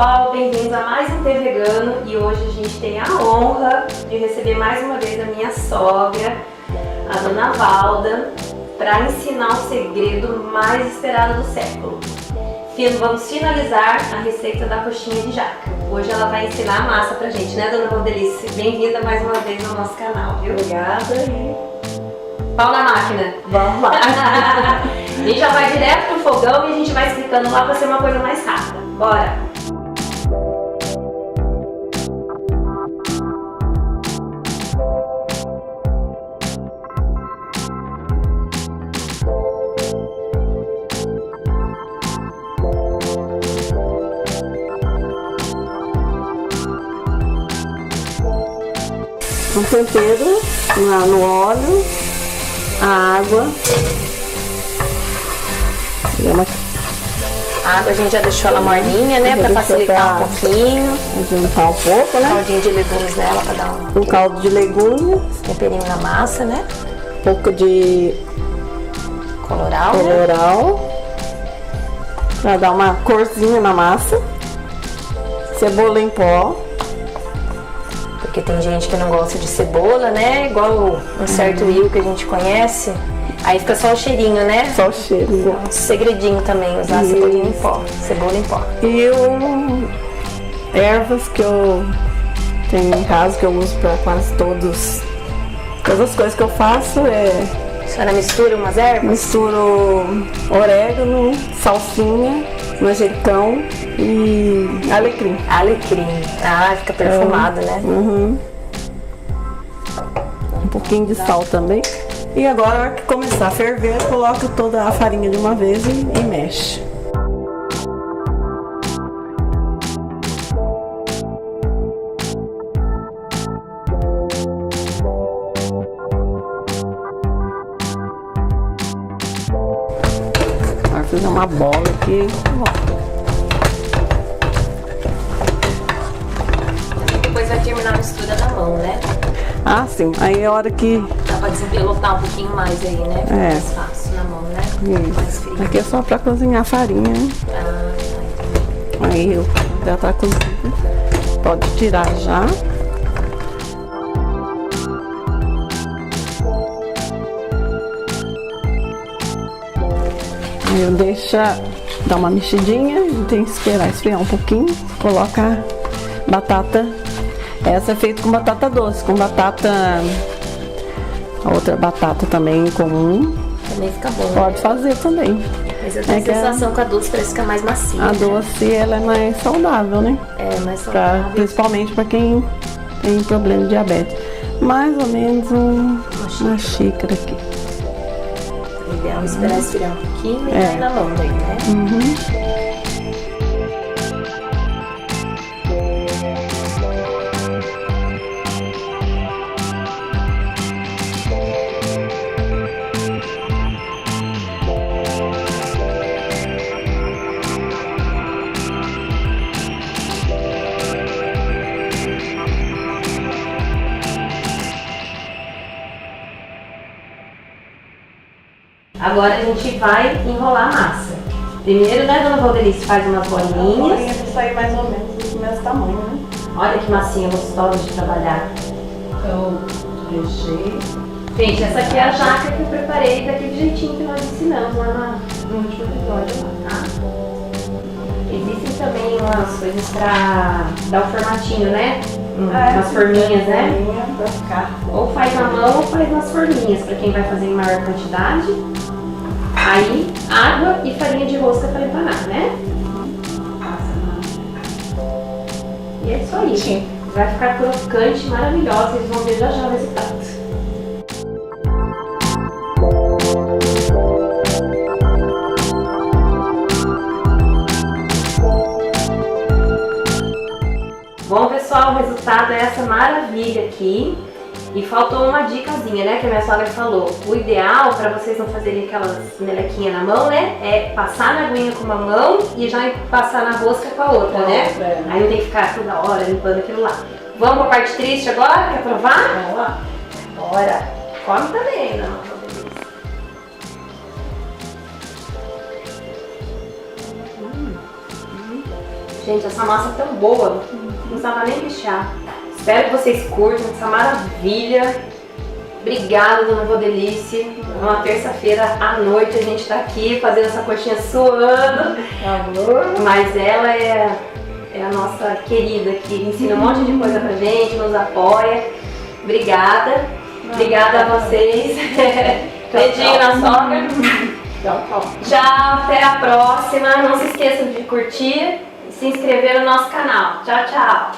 pessoal, bem-vindos a mais um T Vegano e hoje a gente tem a honra de receber mais uma vez a minha sogra, a Dona Valda, para ensinar o segredo mais esperado do século. Vamos finalizar a receita da coxinha de jaca. Hoje ela vai ensinar a massa pra gente, né, Dona Valdelice? Bem-vinda mais uma vez ao nosso canal, viu? Obrigada e pau na máquina. vamos lá. A gente já vai direto pro fogão e a gente vai explicando lá pra ser uma coisa mais rápida. Bora! Um tempero no óleo, a água. A água a gente já deixou ela morninha, né? Pra facilitar um pouquinho. Juntar um pouco, né? Caldinho de legumes nela pra dar um caldo de legumes. Temperinho na massa, né? Um pouco de Coloral. Pra dar uma corzinha na massa. Cebola em pó. Porque tem gente que não gosta de cebola, né? Igual um certo Will que a gente conhece. Aí fica só o cheirinho, né? Só o cheiro. Um segredinho também, usar cebolinha em pó. Cebola em pó. E ervas que eu tenho em casa, que eu uso para quase todas as coisas que eu faço. A senhora mistura umas ervas? Misturo orégano, salsinha, manjericão e alecrim. Alecrim. Ah, fica perfumado, né? Um pouquinho de sal também. E agora, na hora que começar a ferver, coloco toda a farinha de uma vez e mexe. Agora fazer uma bola aqui. Depois vai terminar a mistura na mão, né? Ah, sim. Aí a hora que... Dá pra desempelotar um pouquinho mais aí, né? Fica mais fácil na mão, né? Mais frio. Aqui é só pra cozinhar a farinha, né? Ah, Aí já tá cozido. Pode tirar já. Aí eu deixo dar uma mexidinha, tem que esperar esfriar um pouquinho. Coloca a batata. Essa é feita com batata doce, com batata... A outra batata também comum. também fica bom. Pode fazer também. Mas eu tenho a sensação que a doce parece ficar mais macia. A doce, ela é mais saudável, né? É, mais saudável. Principalmente para quem tem problema de diabetes. Mais ou menos uma xícara aqui. O ideal é esperar esfriar um pouquinho e cair na mão daí, né? Agora a gente vai enrolar a massa. Primeiro, né, Dona Valdelice, faz umas bolinhas. Vai sair mais ou menos do mesmo tamanho, né? Olha que massinha gostosa de trabalhar. Então, deixei. Gente, essa aqui é a jaca que eu preparei daquele jeitinho que nós ensinamos lá no último episódio, tá? Existem também umas coisas pra dar o formatinho, né? Umas forminhas, né? Ou faz na mão ou faz nas forminhas, pra quem vai fazer em maior quantidade. Aí, água e farinha de rosca para empanar, né? E é isso aí. Sim. Vai ficar crocante, maravilhosa. Vocês vão ver já já o resultado. Bom, pessoal, o resultado é essa maravilha aqui. E faltou uma dicasinha, né, que a minha sogra falou. O ideal, para vocês não fazerem aquelas melequinhas na mão, né, é passar na aguinha com uma mão e já passar na rosca com a outra, né? Aí não tem que ficar toda hora limpando aquilo lá. Vamos pra parte triste agora? Quer provar? Vamos lá. Bora. Come também, não. Gente, essa massa é tão boa, não precisava nem rechear. Espero que vocês curtam essa maravilha. Obrigada, Dona Valdelice. Uma terça-feira à noite a gente tá aqui fazendo essa coxinha suando. Mas ela é a nossa querida que ensina um monte de coisa pra gente, nos apoia. Obrigada. Obrigada a vocês. Dedinho na sogra. Tchau, até a próxima. Não se esqueçam de curtir e se inscrever no nosso canal. Tchau, tchau.